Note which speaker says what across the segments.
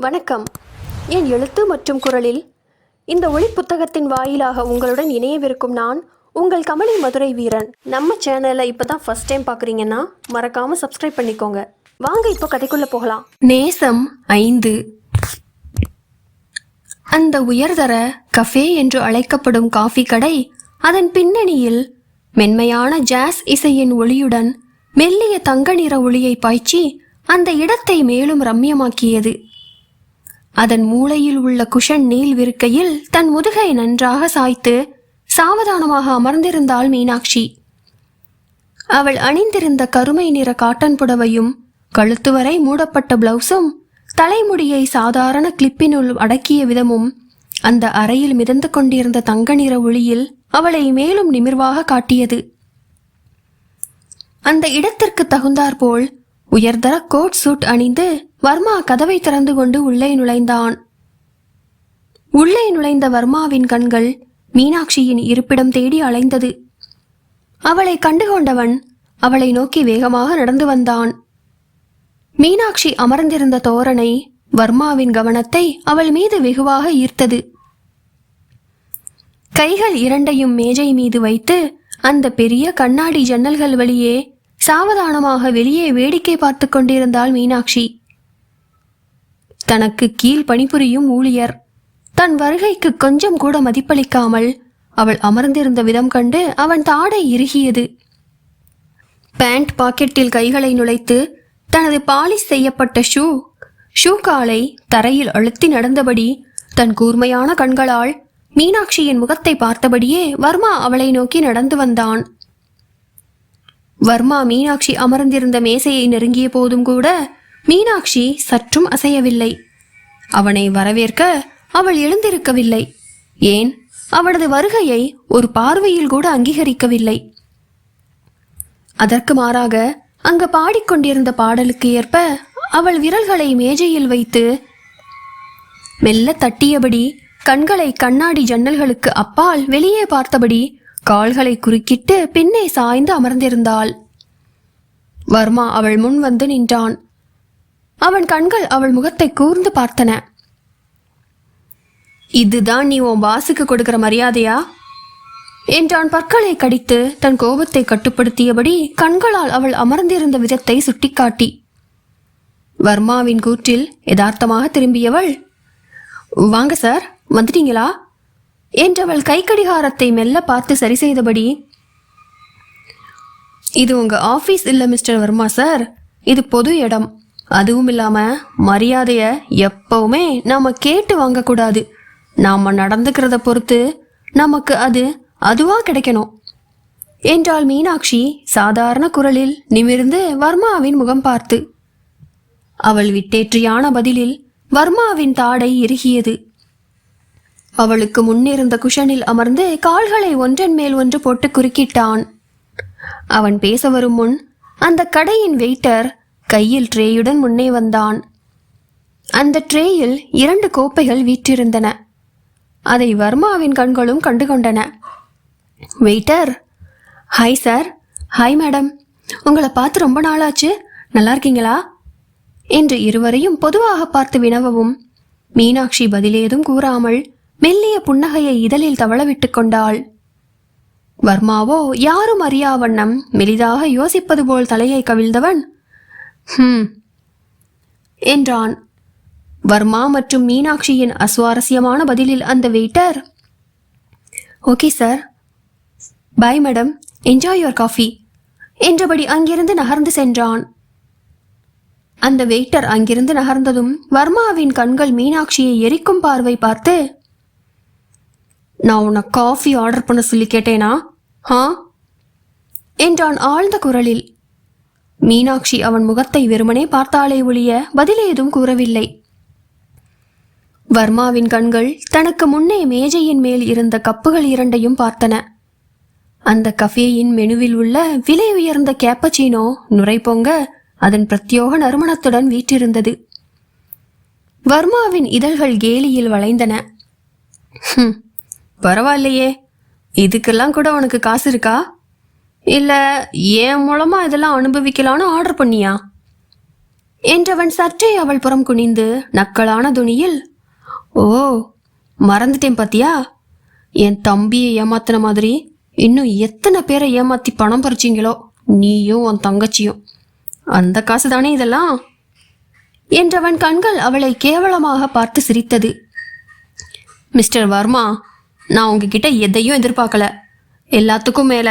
Speaker 1: வணக்கம். என் எழுத்து மற்றும் குரலில் இந்த ஒளி புத்தகத்தின் வாயிலாக உங்களுடன் இணையவிருக்கும் நான் உங்கள் கமலி மதுரை வீரன். நம்ம சேனலை இப்போ தான் ஃபர்ஸ்ட் டைம் பார்க்குறீங்கன்னா மறக்காமல் சப்ஸ்கிரைப் பண்ணிக்கோங்க. வாங்க இப்போ கதைக்குள்ளே போகலாம். நேசம் 5. அந்த உயர்தர கஃபே என்று அழைக்கப்படும் காஃபி கடை அதன் பின்னணியில் மென்மையான ஜாஸ் இசையின் ஒளியுடன் மெல்லிய தங்க நிற ஒளியை பாய்ச்சி அந்த இடத்தை மேலும் ரம்யமாக்கியது. அதன் மூலையில் உள்ள குஷன் நீல் விருக்கையில் தன் முதுகை நன்றாக சாய்த்து சாவதானமாக அமர்ந்திருந்தாள் மீனாட்சி. அவள் அணிந்திருந்த கருமை நிற காட்டன் புடவையும் கழுத்து வரை மூடப்பட்ட பிளவுஸும் தலைமுடியை சாதாரண கிளிப்பினுள் அடக்கிய விதமும் அந்த அறையில் மிதந்து கொண்டிருந்த தங்க நிற ஒளியில் அவளை மேலும் நிமிர்வாக காட்டியது. அந்த இடத்திற்கு தகுந்தாற்போல் உயர்தர கோட் சூட் அணிந்து வர்மா கதவை திறந்து கொண்டு உள்ளே நுழைந்தான். உள்ளே நுழைந்த வர்மாவின் கண்கள் மீனாட்சியின் இருப்பிடம் தேடி அலைந்தது. அவளை கண்டுகொண்டவன் அவளை நோக்கி வேகமாக நடந்து வந்தான். மீனாட்சி அமர்ந்திருந்த தோரணை வர்மாவின் கவனத்தை அவள் மீது வெகுவாக ஈர்த்தது. கைகள் இரண்டையும் மேஜை மீது வைத்து அந்த பெரிய கண்ணாடி ஜன்னல்கள் வழியே சாவதானமாக வெளியே வேடிக்கை பார்த்து கொண்டிருந்தாள் மீனாட்சி. தனக்கு கீழ் பணிபுரியும் ஊழியர் தன் வருகைக்கு கொஞ்சம் கூட மதிப்பளிக்காமல் அவள் அமர்ந்திருந்த விதம் கண்டு அவன் தாடை இறுகியது. பேண்ட் பாக்கெட்டில் கைகளை நுழைத்து தனது பாலிஷ் செய்யப்பட்ட ஷூ காலை தரையில் அழுத்தி நடந்தபடி தன் கூர்மையான கண்களால் மீனாட்சியின் முகத்தை பார்த்தபடியே வர்மா அவளை நோக்கி நடந்து வந்தான். வர்மா மீனாட்சி அமர்ந்திருந்த மேசையை நெருங்கிய போதும் கூட மீனாட்சி சற்றும் அசையவில்லை. அவனை வரவேற்க அவள் எழுந்திருக்கவில்லை. ஏன், அவனது வருகையை ஒரு பார்வையில் கூட அங்கீகரிக்கவில்லை. அதற்கு மாறாக அங்கு பாடிக்கொண்டிருந்த பாடலுக்கு ஏற்ப அவள் விரல்களை மேஜையில் வைத்து மெல்ல தட்டியபடி கண்களை கண்ணாடி ஜன்னல்களுக்கு அப்பால் வெளியே பார்த்தபடி கால்களை குறுக்கிட்டு பின்னே சாய்ந்து அமர்ந்திருந்தாள். வர்மா அவள் முன் வந்து நின்றான். அவன் கண்கள் அவள் முகத்தை கூர்ந்து பார்த்தன. இதுதான் நீ உன் பாசுக்கு கொடுக்கிற மரியாதையா என்றான் பற்களை கடித்து தன் கோபத்தை கட்டுப்படுத்தியபடி கண்களால் அவள் அமர்ந்திருந்த விதத்தை சுட்டிக்காட்டி. வர்மாவின் கூற்றில் யதார்த்தமாக திரும்பியவள், வாங்க சார், வந்துட்டீங்களா என்றவள் கைக்கடிகாரத்தை மெல்ல பார்த்து சரி செய்தபடி, இது உங்க ஆபீஸ் இல்ல மிஸ்டர் வர்மா சார், இது பொது இடம். அதுவும் இல்லாம மரியாதைய எப்பவுமே நாம கேட்டு வாங்கக்கூடாது. நாம நடந்துக்கிறத பொறுத்து நமக்கு அது அதுவா கிடைக்கணும் என்றாள் மீனாட்சி சாதாரண குரலில் நிமிர்ந்து வர்மாவின் முகம் பார்த்து. அவள் விட்டேற்றியான பதிலில் வர்மாவின் தாடை இறுகியது. அவளுக்கு முன்னிருந்த குஷனில் அமர்ந்து கால்களை ஒன்றன் மேல் ஒன்று போட்டு குறுக்கிட்டான். அவன் பேச வரும் முன் அந்த கடையின் வெயிட்டர் கையில் ட்ரேயுடன் முன்னே வந்தான். அந்த ட்ரேயில் 2 கோப்பைகள் வீற்றிருந்தன. அதை வர்மாவின் கண்களும் கண்டுகொண்டன. Waiter, hi sir. Hi madam, உங்களை பார்த்து ரொம்ப நாளாச்சு, நல்லா இருக்கீங்களா என்று இருவரையும் பொதுவாக பார்த்து வினவவும் மீனாட்சி பதிலேதும் கூறாமல் மெல்லிய புன்னகையை இதழில் தவளவிட்டு கொண்டாள். வர்மாவோ யாரும் அறியா வண்ணம் மெலிதாக யோசிப்பது போல் தலையை கவிழ்ந்தவன் என்றான். வர்மா மற்றும் மீனாட்சியின் அசுவாரஸ்யமான பதிலில் அந்த waiter, okay sir, bye madam, enjoy your coffee என்றபடி அங்கிருந்து நகர்ந்து சென்றான். அந்த வெயிட்டர் அங்கிருந்து நகர்ந்ததும் வர்மாவின் கண்கள் மீனாட்சியை எரிக்கும் பார்வை பார்த்து, நான் உன்னை காஃபி ஆர்டர் பண்ண சொல்லி கேட்டேனா என்றான் ஆழ்ந்த குரலில். மீனாட்சி அவன் முகத்தை வெறுமனே பார்த்தாலே ஒழிய பதிலேதும் கூறவில்லை. வர்மாவின் கண்கள் தனக்கு முன்னே மேஜையின் மேல் இருந்த கப்புகள் 2ஐயும் பார்த்தன. அந்த கஃபேயின் மெனுவில் உள்ள விலை உயர்ந்த கேப்பச்சீனோ நுரை பொங்க அதன் பிரத்யோக நறுமணத்துடன் வீற்றிருந்தது. வர்மாவின் இதழ்கள் கேலியில் வளைந்தன. பரவாயில்லையே, இதுக்கெல்லாம் கூட உனக்கு காசு இருக்கா, இல்ல என் மூலமா இதெல்லாம் அனுபவிக்கலான்னு ஆர்டர் பண்ணியா என்றவன் சற்றே அவள் புறம் குனிந்து நக்கலான துணியில், ஓ மறந்துட்டேன் பாத்தியா, என் தம்பியை ஏமாத்தின மாதிரி இன்னும் எத்தனை பேரை ஏமாத்தி பணம் பறிச்சிங்களோ நீயும் உன் தங்கச்சியும். அந்த காசு தானே இதெல்லாம் என்றவன் கண்கள் அவளை கேவலமாக பார்த்து சிரித்தது. மிஸ்டர் வர்மா, நான் உங்ககிட்ட எதையும் எதிர்பார்க்கல. எல்லாத்துக்கும் மேல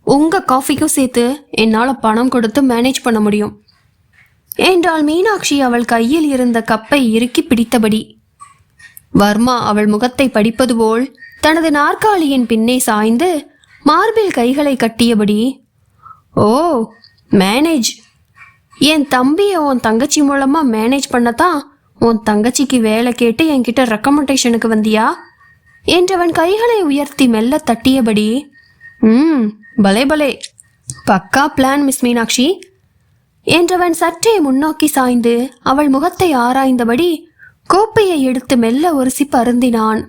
Speaker 1: உங்க காஃபிக்கும் சேர்த்து என்னால பணம் கொடுத்து மேனேஜ் பண்ண முடியும் என்றாள் மீனாட்சி அவள் கையில் இருந்த கப்பை இறுக்கி பிடித்தபடி. வர்மா அவள் முகத்தை படிப்பது போல் தனது நாற்காலியின் பின்னே சாய்ந்து மார்பில் கைகளை கட்டியபடி, ஓ மேனேஜ், என் தம்பியை உன் தங்கச்சி மூலமா மேனேஜ் பண்ணத்தான் உன் தங்கச்சிக்கு வேலை கேட்டு என்கிட்ட ரெக்கமெண்டேஷனுக்கு வந்தியா என்றவன் கைகளை உயர்த்தி மெல்ல தட்டியபடி, பலே பலே, பக்கா பிளான் மிஸ் மீனாட்சி என்றவன் சற்றே முன்னோக்கி சாய்ந்து அவள் முகத்தை ஆராய்ந்தபடி கோப்பையை எடுத்து மெல்ல ஒரு சிப் அருந்தினான்.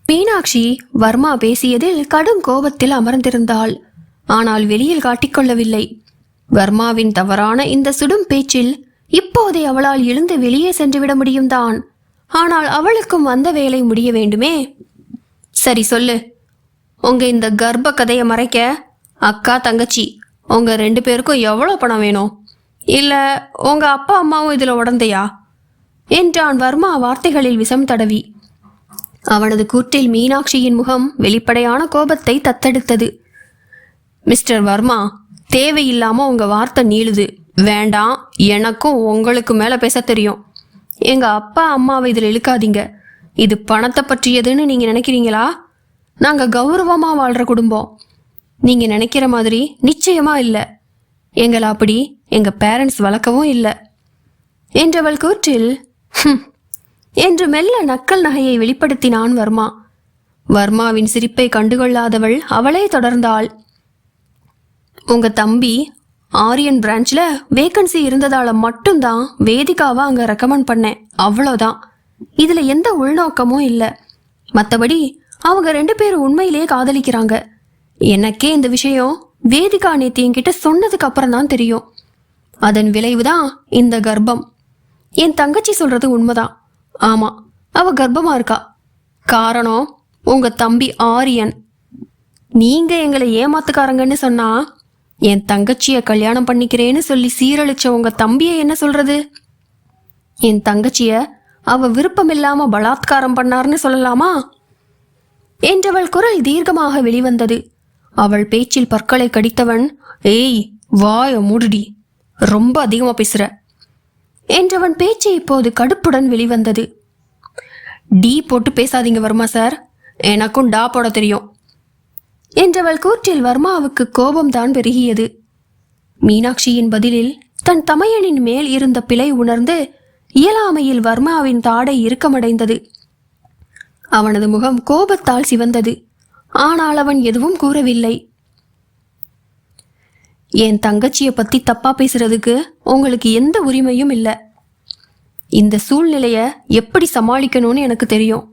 Speaker 1: மீனாட்சி வர்மா பேசியதில் கடும் கோபத்தில் அமர்ந்திருந்தாள். ஆனால் வெளியில் காட்டிக்கொள்ளவில்லை. வர்மாவின் தவறான இந்த சுடும் பேச்சில் இப்போதே அவளால் எழுந்து வெளியே சென்றுவிட முடியும் தான். ஆனால் அவளுக்கும் வந்த வேலை முடிய வேண்டுமே. சரி சொல்லு, உங்க இந்த கர்ப்ப கதையை மறைக்க அக்கா தங்கச்சி உங்க 2 பேருக்கும் எவ்வளோ பணம் வேணும்? இல்ல உங்க அப்பா அம்மாவும் இதுல உடந்தையா என்றான் வர்மா வார்த்தைகளில் விஷம் தடவி. அவனது கூற்றில் மீனாட்சியின் முகம் வெளிப்படையான கோபத்தை தத்தெடுத்தது. மிஸ்டர் வர்மா, தேவையில்லாம உங்க வார்த்தை நீளுது. வேண்டாம், எனக்கும் உங்களுக்கு மேல பேச தெரியும். எங்க அப்பா அம்மாவை இதில் இழுக்காதீங்க. இது பணத்தை பற்றியதுன்னு நீங்க நினைக்கிறீங்களா? நாங்க கௌரவமா வாழ்ற குடும்பம். நீங்க நினைக்கிற மாதிரி நிச்சயமா இல்லை. எங்களை அப்படி எங்க பேரண்ட்ஸ் வளர்க்கவும் இல்லை என்றவள் கூற்றில் என்று மெல்ல நக்கல் நகையை வெளிப்படுத்தினான் வர்மா. வர்மாவின் சிரிப்பை கண்டுகொள்ளாதவள் அவளே தொடர்ந்தாள். உங்க தம்பி ஆரியன் பிரான்ச்ல வேகன்சி இருந்ததால மட்டும்தான் வேதிகாவை அங்க ரெக்கமெண்ட் பண்ணேன், அவ்வளோதான். இதுல எந்த உள்நோக்கமும் இல்லை. மற்றபடி அவங்க 2 பேரும் உண்மையிலேயே காதலிக்கிறாங்க. எனக்கே இந்த விஷயம் வேதிகா நேத்து என்கிட்ட சொன்னதுக்கு அப்புறம் தான் தெரியும். அதன் விளைவுதான் இந்த கர்ப்பம். என் தங்கச்சி சொல்றது உண்மைதான். ஆமா, அவ கர்ப்பமா இருக்கா. காரணம் உங்க தம்பி ஆரியன். நீங்க எங்களை ஏமாத்துக்காரங்கன்னு சொன்னா என் தங்கச்சிய கல்யாணம் பண்ணிக்கிறேன்னு சொல்லி சீரழிச்ச உங்க தம்பியை என்ன சொல்றது? என் தங்கச்சிய அவ விருப்பம் இல்லாம பலாத்காரம் பண்ணார்னு சொல்லலாமா என்றவள் குரல் தீர்க்கமாக வெளிவந்தது. அவள் பேச்சில் பற்களை கடித்தவன், ஏய் வாய மூடுடி, ரொம்ப அதிகமா பேசுற என்றவன் பேச்சு இப்போது கடுப்புடன் வெளிவந்தது. டி போட்டு பேசாதீங்க வர்மா சார், எனக்கும் டா போட தெரியும் என்றவள் கூற்றில் வர்மாவுக்கு கோபம்தான் பெருகியது. மீனாட்சியின் பதிலில் தன் தமையனின் மேல் இருந்த பிழை உணர்ந்து இயலாமையில் வர்மாவின் தாடை இறுக்கமடைந்தது. அவனது முகம் கோபத்தால் சிவந்தது. ஆனால் அவன் எதுவும் கூறவில்லை. என் தங்கச்சியை பத்தி தப்பா பேசுறதுக்கு உங்களுக்கு எந்த உரிமையும் இல்லை. இந்த சூழ்நிலைய எப்படி சமாளிக்கணும்னு எனக்கு தெரியும்.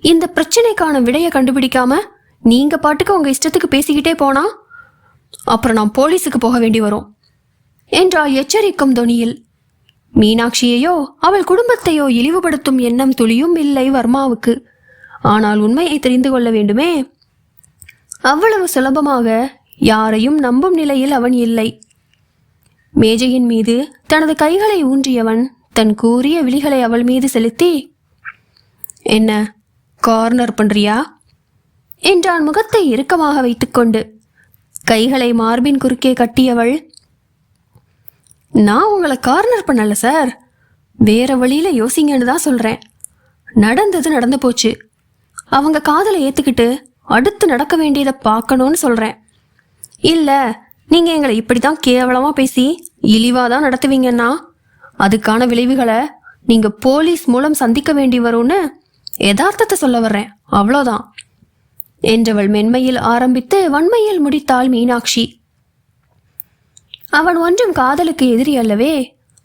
Speaker 1: இந்த பிரச்சனைக்கான விடையை கண்டுபிடிக்காம நீங்க பாட்டுக்கு உங்க இஷ்டத்துக்கு பேசிக்கிட்டே போனா அப்புறம் நான் போலீஸுக்கு போக வேண்டி வரும் என்றாள் எச்சரிக்கும் தொனியில். மீனாட்சியையோ அவள் குடும்பத்தையோ இழிவுபடுத்தும் எண்ணம் துளியும் இல்லை வர்மாவுக்கு. ஆனால் உண்மையை தெரிந்து கொள்ள வேண்டுமே. அவ்வளவு சுலபமாக யாரையும் நம்பும் நிலையில் அவன் இல்லை. மேஜையின் மீது தனது கைகளை ஊன்றியவன் தன் கூரிய விழிகளை அவள் மீது செலுத்தி, என்ன கார்னர் பண்றியா என்றான் முகத்தை இறுக்கமாக வைத்துக்கொண்டு. கைகளை மார்பின் குறுக்கே கட்டியவள், நான் உங்களை கார்னர் பண்ணல சார், வேற வழியில யோசிங்கன்னு தான் சொல்றேன். நடந்தது நடந்து போச்சு. அவங்க காதலை ஏத்துக்கிட்டு அடுத்து நடக்க வேண்டியதை பார்க்கணும்னு சொல்றேன். இல்ல நீங்க எங்களை இப்படித்தான் கேவலமா பேசி இழிவாதான் நடத்துவீங்கன்னா அதுக்கான விளைவுகளை நீங்க போலீஸ் மூலம் சந்திக்க வேண்டி வரும்னு யதார்த்தத்தை சொல்ல வர்றேன், அவ்வளோதான் என்றவள் மென்மையில் ஆரம்பித்து வன்மையில் முடித்தாள் மீனாட்சி. அவன் ஒன்றும் காதலுக்கு எதிரி அல்லவே.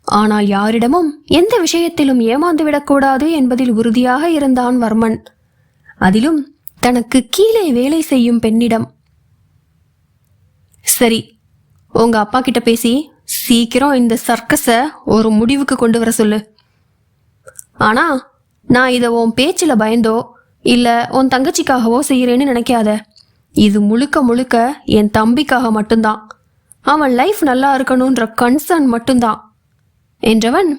Speaker 1: ஆனால் யாரிடமும் எந்த விஷயத்திலும் ஏமாந்து விடக்கூடாது என்பதில் உறுதியாக இருந்தான் வர்மன். அதிலும் தனக்கு கீழே வேலை செய்யும் பெண்ணிடம். சரி, உங்க அப்பா கிட்ட பேசி சீக்கிரம் இந்த சர்க்கஸை ஒரு முடிவுக்கு கொண்டு வர சொல்லு. ஆனா நான் இதை உன் பேச்சில் பயந்தோ இல்லை உன் தங்கச்சிக்காகவோ செய்கிறேன்னு நினைக்காத. இது முழுக்க முழுக்க என் தம்பிக்காக மட்டும்தான். அவன் லைஃப் நல்லா இருக்கணுன்ற கன்சர்ன் மட்டும்தான் என்றவன்,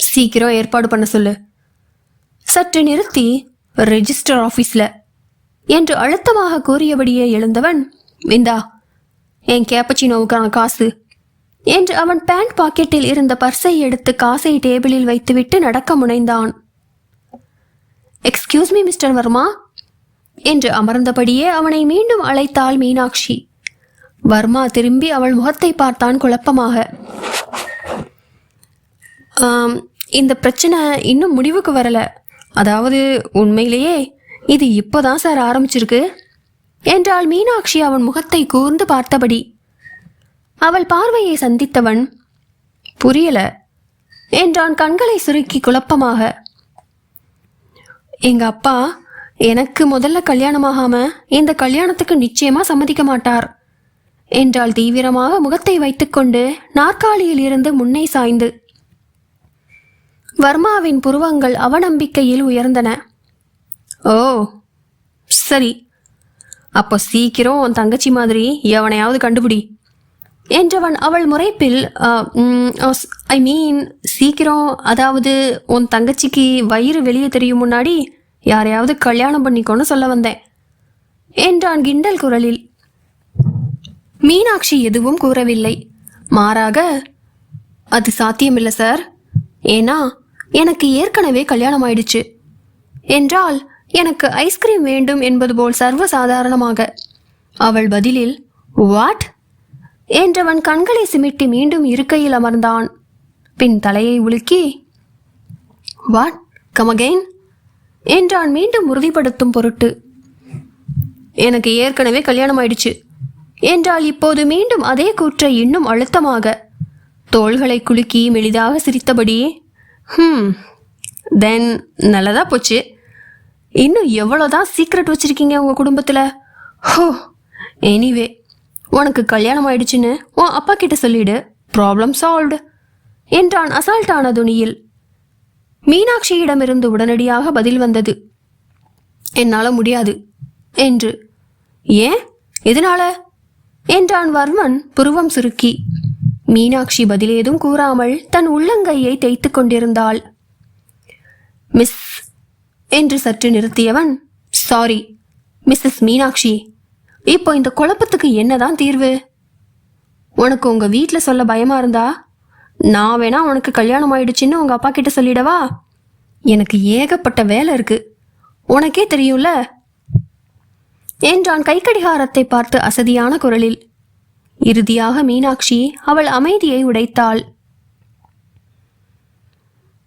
Speaker 1: சீக்கிரம் ஏற்பாடு பண்ண சொல்லு. சற்று நிறுத்தி, ரெஜிஸ்டர் ஆஃபீஸில் என்று அழுத்தமாக கூறியபடியே எழுந்தவன், இந்தா என் கேப்பச்சினோவுக்கான காசு என்று அவன் பேண்ட் பாக்கெட்டில் இருந்த பர்ஸை எடுத்து காசை டேபிளில் வைத்துவிட்டு நடக்க முனைந்தான். எக்ஸ்கியூஸ் மீ மிஸ்டர் வர்மா என்று அமர்ந்தபடியே அவனை மீண்டும் அழைத்தாள் மீனாட்சி. வர்மா திரும்பி அவள் முகத்தை பார்த்தான் குழப்பமாக. இந்த பிரச்சனை இன்னும் முடிவுக்கு வரல. அதாவது உண்மையிலேயே இது இப்போதான் சார் ஆரம்பிச்சிருக்கு என்றாள் மீனாட்சி அவன் முகத்தை கூர்ந்து பார்த்தபடி. அவள் பார்வையை சந்தித்தவன், புரியல என்றான் கண்களை சுருக்கி குழப்பமாக. எங்க அப்பா எனக்கு முதல்ல கல்யாணமாகாம இந்த கல்யாணத்துக்கு நிச்சயமா சம்மதிக்க மாட்டார் என்றாள் தீவிரமாக முகத்தை வைத்துக்கொண்டு நாற்காலியில் இருந்து முன்னே சாய்ந்து. வர்மாவின் புருவங்கள் அவநம்பிக்கையில் உயர்ந்தன. ஓ சரி, அப்போ சீக்கிரம் உன் தங்கச்சி மாதிரி எவனையாவது கண்டுபிடி என்றவன் அவள் முறைப்பில், ஐ மீன் சீக்கிரம், அதாவது உன் தங்கச்சிக்கு வயிறு வெளியே தெரியும் முன்னாடி யாரையாவது கல்யாணம் பண்ணிக்கோன்னு சொல்ல வந்தேன் என்றான் கிண்டல் குரலில். மீனாட்சி எதுவும் கூறவில்லை. மாறாக, அது சாத்தியமில்லை சார், ஏன்னா எனக்கு ஏற்கனவே கல்யாணம் ஆயிடுச்சு என்றால் எனக்கு ஐஸ்கிரீம் வேண்டும் என்பது போல் சர்வசாதாரணமாக. அவள் பதிலில், வாட் என்றவன் கண்களை சிமிட்டி மீண்டும் இருக்கையில் அமர்ந்தான். பின் தலையை உலுக்கி, வாட் கம் அகைன் என்றான் மீண்டும் உறுதிப்படுத்தும் பொருட்டு. எனக்கு ஏற்கனவே கல்யாணம் ஆயிடுச்சு என்றால் இப்போது மீண்டும் அதே கூற்றை இன்னும் அழுத்தமாக. தோள்களை குலுக்கி மெலிதாக சிரித்தபடி, தென் நல்லதா போச்சு. இன்னும் எவ்வளோதான் சீக்ரெட் வச்சிருக்கீங்க உங்கள் குடும்பத்தில்? ஹோ, எனிவே உனக்கு கல்யாணம் ஆயிடுச்சுன்னு உன் அப்பா கிட்ட சொல்லிடு, ப்ராப்ளம் சால்வ்டு என்றான் அசால்ட்டான துணியில். மீனாட்சியிடமிருந்து உடனடியாக பதில் வந்தது, என்னால் முடியாது என்று. ஏன், எதனால என்றான் வர்மன் புருவம் சுருக்கி. மீனாட்சி பதிலேதும் கூறாமல் தன் உள்ளங்கையை தேய்த்து கொண்டிருந்தாள். மிஸ் என்று சற்று நிறுத்தியவன், சாரி மிஸ்ஸஸ் மீனாட்சி, இப்போ இந்த குழப்பத்துக்கு என்னதான் தீர்வு? உனக்கு உங்க வீட்டில் சொல்ல பயமா இருந்தா நான் வேணா உனக்கு கல்யாணம் ஆயிடுச்சுன்னு உங்க அப்பா கிட்ட சொல்லிடவா? எனக்கு ஏகப்பட்ட வேலை இருக்கு, உனக்கே தெரியும்ல என்றான் கைக்கடிகாரத்தை பார்த்து அசதியான குரலில். இறுதியாக மீனாட்சி அவள் அமைதியை உடைத்தாள்.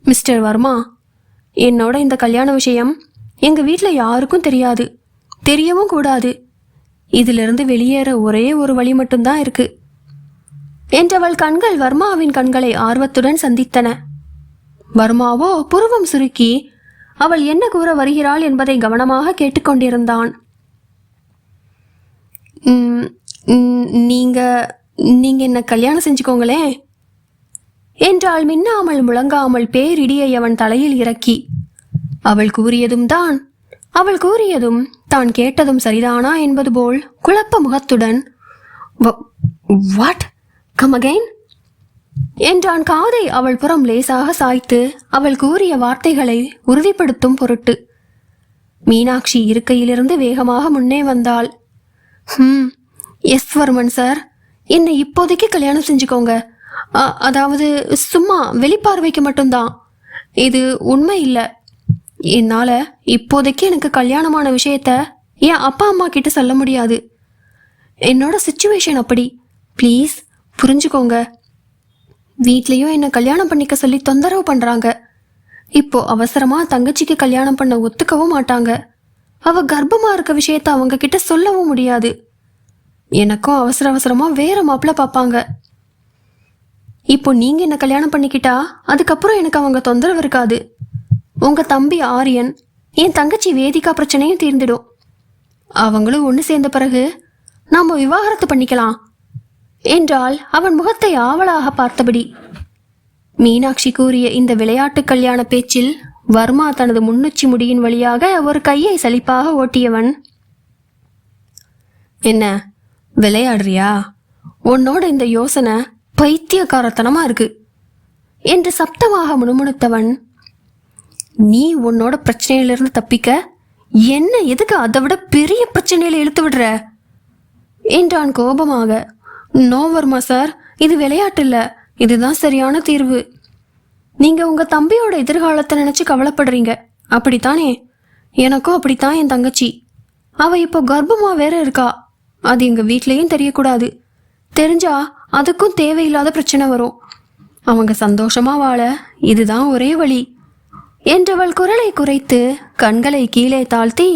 Speaker 1: மிஸ்டர் வர்மா, என்னோட இந்த கல்யாண விஷயம் எங்க வீட்டில் யாருக்கும் தெரியாது, தெரியவும் கூடாது. இதிலிருந்து வெளியேற ஒரே ஒரு வழி மட்டும்தான் இருக்கு என்றவள் கண்கள் வர்மாவின் கண்களை ஆர்வத்துடன் சந்தித்தன. வர்மாவோ புருவம் சுருக்கி அவள் என்ன கூற வருகிறாள் என்பதை கவனமாக கேட்டுக்கொண்டிருந்தான். நீங்க நீங்க என்ன கல்யாணம் செஞ்சுக்கோங்களேன் என்றாள் மின்னாமல் முழங்காமல் பேரிடியை அவன் தலையில் இறக்கி. அவள் கூறியதும் தான் கேட்டதும் சரிதானா என்பது போல் குழப்ப முகத்துடன், வாட் கம் அகைன் என்றான் காதை அவள் புறம் லேசாக சாய்த்து அவள் கூறிய வார்த்தைகளை உறுதிப்படுத்தும் பொருட்டு. மீனாட்சி இருக்கையிலிருந்து வேகமாக முன்னே வந்தாள். எஸ் வர்மன் சார், என்னை இப்போதைக்கு கல்யாணம் செஞ்சுக்கோங்க. அதாவது சும்மா வெளிப்பார்வைக்கு மட்டும்தான், இது உண்மை இல்லை. என்னால் இப்போதைக்கு எனக்கு கல்யாணமான விஷயத்த என் அப்பா அம்மா கிட்ட சொல்ல முடியாது. என்னோட சிச்சுவேஷன் அப்படி, ப்ளீஸ் புரிஞ்சுக்கோங்க. வீட்லேயும் என்னை கல்யாணம் பண்ணிக்க சொல்லி தொந்தரவு பண்ணுறாங்க. இப்போ அவசரமாக தங்கச்சிக்கு கல்யாணம் பண்ண ஒத்துக்கவும் மாட்டாங்க. அவள் கர்ப்பமாக இருக்க விஷயத்த அவங்க கிட்ட சொல்லவும் முடியாது. எனக்கும் அவசரமாக வேற மாப்பிள்ள பார்ப்பாங்க. இப்போ நீங்கள் என்ன கல்யாணம் பண்ணிக்கிட்டா அதுக்கப்புறம் எனக்கு அவங்க தொந்தரவு இருக்காது. உங்கள் தம்பி ஆரியன், என் தங்கச்சி வேதிகா பிரச்சனையும் தீர்ந்துடும். அவங்களும் ஒன்று சேர்ந்த பிறகு நாம் விவாகரத்து பண்ணிக்கலாம் என்றால் அவன் முகத்தை ஆவலாக பார்த்தபடி. மீனாட்சி கூறிய இந்த விளையாட்டு கல்யாண பேச்சில் வர்மா தனது முன்னுச்சி முடியின் வழியாக ஒரு கையை சலிப்பாக ஓட்டியவன், என்ன விளையாடுறியா? உன்னோட இந்த யோசனை பைத்தியக்காரத்தனமா இருக்கு என்று சப்தமாக முணுமுணுத்தவன், நீ உன்னோட பிரச்சனையிலிருந்து தப்பிக்க என்ன எதுக்கு அதை விட பெரிய பிரச்சனையில இழுத்து விடுற என்றான் கோபமாக. நோ வர்மா சார், இது விளையாட்டு இல்ல, இதுதான் சரியான தீர்வு. நீங்க உங்க தம்பியோட எதிர்காலத்தை நினைச்சு கவலைப்படுறீங்க, அப்படித்தானே? எனக்கும் அப்படித்தான். என் தங்கச்சி, அவ இப்போ கர்ப்பமா வேற இருக்கா. அது எங்க வீட்லயும் தெரியக்கூடாது. தெரிஞ்சா அதுக்கும் தேவையில்லாத பிரச்சனை வரும். அவங்க சந்தோஷமா வாழ இதுதான் ஒரே வழி என்றவள் குரலை குறைத்து கண்களை கீழே தாழ்த்தி,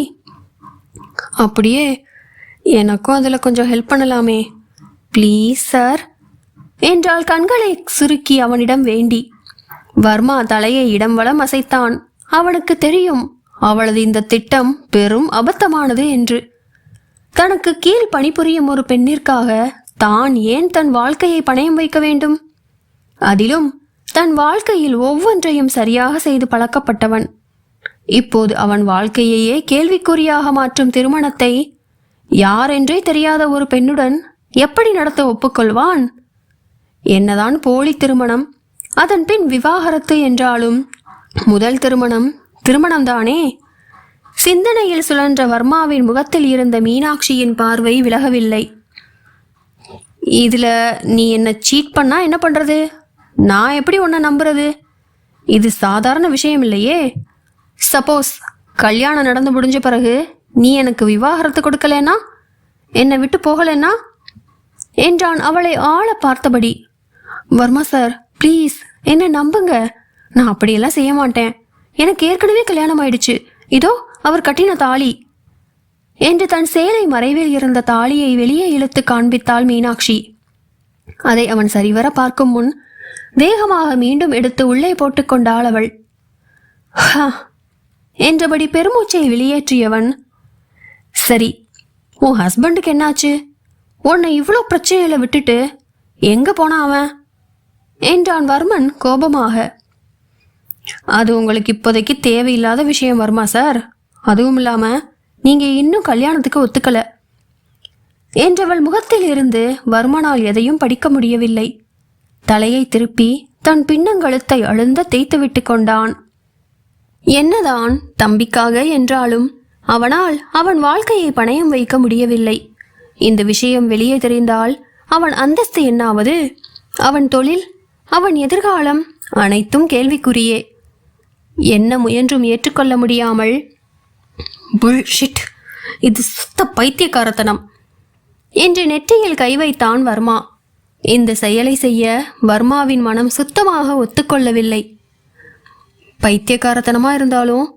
Speaker 1: அப்படியே எனக்கும் அதுல கொஞ்சம் ஹெல்ப் பண்ணலாமே ப்ளீஸ் சார் என்றாள் கண்களை சுருக்கி அவனிடம் வேண்டி. வர்மா தலையை இடம் வலம் அசைத்தான். அவனுக்கு தெரியும் அவளது இந்த திட்டம் பெரும் அபத்தமானது என்று. தனக்கு கீழ் பணிபுரியும் ஒரு பெண்ணிற்காக தான் ஏன் தன் வாழ்க்கையை பணயம் வைக்க வேண்டும்? அதிலும் தன் வாழ்க்கையில் ஒவ்வொன்றையும் சரியாக செய்து பழக்கப்பட்டவன். இப்போது அவன் வாழ்க்கையையே கேள்விக்குறியாக மாற்றும் திருமணத்தை யாரென்றே தெரியாத ஒரு பெண்ணுடன் எப்படி நடத்த ஒப்புக்கொள்வான்? என்னதான் போலி திருமணம், அதன் பின் விவாகரத்து என்றாலும் முதல் திருமணம்தானே. சிந்தனையில் சுழன்ற வர்மாவின் முகத்தில் இருந்த மீனாட்சியின் பார்வை விலகவில்லை. இதுல நீ என்ன சீட் பண்ணா என்ன பண்றது? நான் எப்படி உன்னை நம்புறது? இது சாதாரண விஷயம் இல்லையே. சப்போஸ் கல்யாணம் நடந்து முடிஞ்ச பிறகு நீ எனக்கு விவாகரத்து கொடுக்கலனா, என்னை விட்டு போகலன்னா என்றான் அவளை ஆள பார்த்தபடி. வர்மா சார், ப்ளீஸ் என்ன நம்புங்க. நான் அப்படியெல்லாம் செய்ய மாட்டேன். எனக்கு ஏற்கனவே கல்யாணம் ஆயிடுச்சு. இதோ அவர் கட்டின தாலி என்று தன் சேலை மறைவில் இருந்த தாலியை வெளியே இழுத்து காண்பித்தாள் மீனாட்சி. அதை அவன் சரிவர பார்க்கும் முன் வேகமாக மீண்டும் எடுத்து உள்ளே போட்டுக்கொண்டாள் அவள். என்றபடி பெருமூச்சை வெளியேற்றியவன், சரி, உன் ஹஸ்பண்டுக்கு என்னாச்சு? உன்னை இவ்வளோ பிரச்சனையில விட்டுட்டு எங்க போனா அவன் என்றான் வர்மன் கோபமாக. அது உங்களுக்கு இப்போதைக்கு தேவையில்லாத விஷயம் வர்மா சார். அதுவும் இல்லாம நீங்க இன்னும் கல்யாணத்துக்கு ஒத்துக்கல என்றவள் முகத்தில் இருந்து வர்மனால் எதையும் படிக்க முடியவில்லை. தலையை திருப்பி தன் பின்னங்கழுத்தை அழுந்த தேய்த்து விட்டு கொண்டான். என்னதான் தம்பிக்காக என்றாலும் அவனால் அவன் வாழ்க்கையை பணயம் வைக்க முடியவில்லை. இந்த விஷயம் வெளியே தெரிந்தால் அவன் அந்தஸ்து என்னாவது? அவன் தொழில், அவன் எதிர்காலம் அனைத்தும் கேள்விக்குறியே. என்ன முயன்றும் ஏற்றுக்கொள்ள முடியாமல், புல்ஷிட், இது சுத்த பைத்தியக்காரத்தனம் என்று நெற்றியில் கை வைத்தான் வர்மா. இந்த செயலை செய்ய வர்மாவின் மனம் சுத்தமாக ஒத்துக்கொள்ளவில்லை. பைத்தியக்காரத்தனமா இருந்தாலும்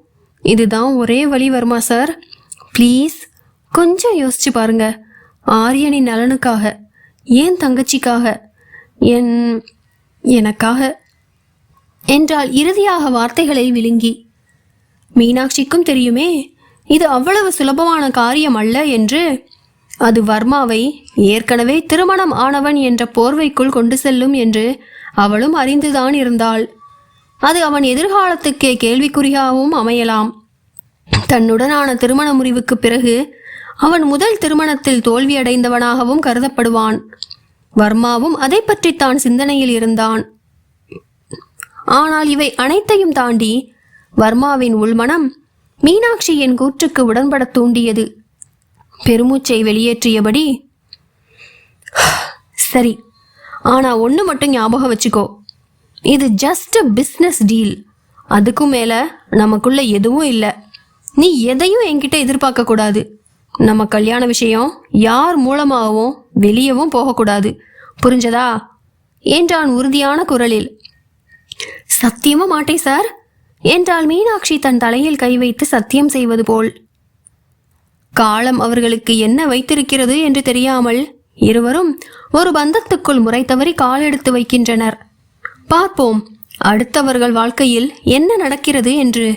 Speaker 1: இதுதான் ஒரே வழி வர்மா சார். ப்ளீஸ் கொஞ்சம் யோசிச்சு பாருங்க. ஆரியனின் நலனுக்காக, ஏன் தங்கச்சிக்காக, எனக்காக என்றால் இறுதியாக வார்த்தைகளை விழுங்கி. மீனாட்சிக்கும் தெரியுமே இது அவ்வளவு சுலபமான காரியம் அல்ல என்று. அது வர்மாவை ஏற்கனவே திருமணம் ஆனவன் என்ற போர்வைக்குள் கொண்டு செல்லும் என்று அவளும் அறிந்துதான் இருந்தாள். அது அவன் எதிர்காலத்துக்கே கேள்விக்குறியாகவும் அமையலாம். தன்னுடனான திருமண முறிவுக்கு பிறகு அவன் முதல் திருமணத்தில் தோல்வியடைந்தவனாகவும் கருதப்படுவான். வர்மாவும் அதை பற்றித்தான் சிந்தனையில் இருந்தான். ஆனால் இவை அனைத்தையும் தாண்டி வர்மாவின் உள்மனம் மீனாட்சியின் கூற்றுக்கு உடன்பட தூண்டியது. பெருமூச்சை வெளியேற்றியபடி, சரி, ஆனா ஒன்று மட்டும் ஞாபகம் வச்சுக்கோ, இது ஜஸ்ட் பிஸ்னஸ் டீல். அதுக்கும் மேல நமக்குள்ள எதுவும் இல்லை. நீ எதையும் என்கிட்ட எதிர்பார்க்க கூடாது. நம்ம கல்யாண விஷயம் யார் மூலமாகவும் வெளியவும் போகக்கூடாது, புரிஞ்சதா என்றான் உறுதியான குரலில். சத்தியமா மாட்டேன் சார் என்றாள் மீனாட்சி தன் தலையில் கை வைத்து சத்தியம் செய்வது போல். காலம் அவர்களுக்கு என்ன வைத்திருக்கிறது என்று தெரியாமல் இருவரும் ஒரு பந்தத்துக்குள் முறை தவறி கால் எடுத்து வைக்கின்றனர். பார்ப்போம் அடுத்தவர்கள் வாழ்க்கையில் என்ன நடக்கிறது என்று.